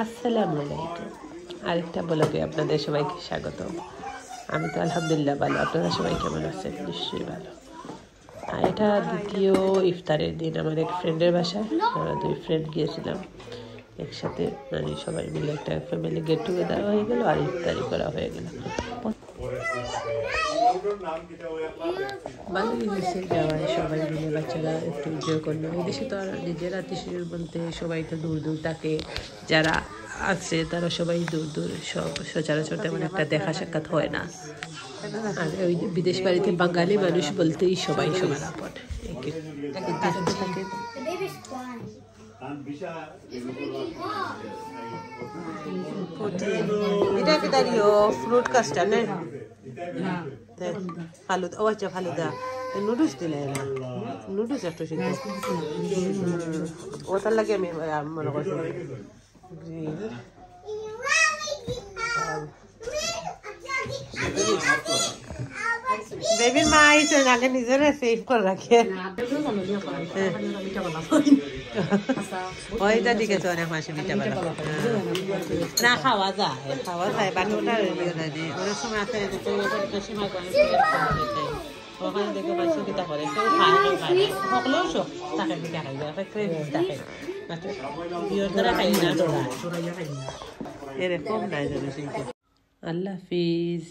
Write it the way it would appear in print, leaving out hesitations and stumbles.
আসসালামু আলাইকুম। আরেকটা ব্লগে আপনাদের সবাইকে স্বাগত। আমি তো আলহামদুলিল্লাহ ভালো, আপনারা সবাই কেমন আছেন? নিশ্চয়ই ভালো। আর এটা দ্বিতীয় ইফতারের দিন আমার এক ফ্রেন্ডের বাসায়। আমরা দুই ফ্রেন্ড গিয়েছিলাম একসাথে, মানে সবাই মিলে একটা ফ্যামিলি গেট টুগেদার হয়ে গেল আর ইফতারি করা হয়ে গেল। ভালোই হয়েছে যাওয়ায়, সবাই মিলে বাচ্চারা একটু এনজয় করলো। এই দেশে তো আর নিজের আত্মীয় বলতে সবাই তো দূর দূর থাকে, যারা আছে তারা সবাই দূর দূর, সব সচরাচর তেমন একটা দেখা সাক্ষাৎ হয় না। আর ওই বিদেশ বাড়িতে বাঙালি মানুষ বলতেই সবাই সবার আপন, থাকে। এটা কি দাঁড়িয়ে ফ্রুট কাস্টার্ড না ফালুদা? ও আচ্ছা ফালুদা, নুডলস দিলে না, নুডলস একটু শিখবো ওটার লাগে আমি মনে করছি। বেবির মা আইসে আগে নিজেরা সেভ করে রাখে। ওইটা ঠিক আছে, অনেক মাসে মিঠা বানা না খাওয়া যায় বাকি ওটা অনেক সময় আছে ওখানে দেখে পাইছো কিতা করে কেউ খায় কেউ খায় না, সকলেও শখ তাকে মিঠা খাই যায়, থাকে বিয়ের দ্বারা খাই না, এরকম নাই জানো। আল্লাহ হাফিজ।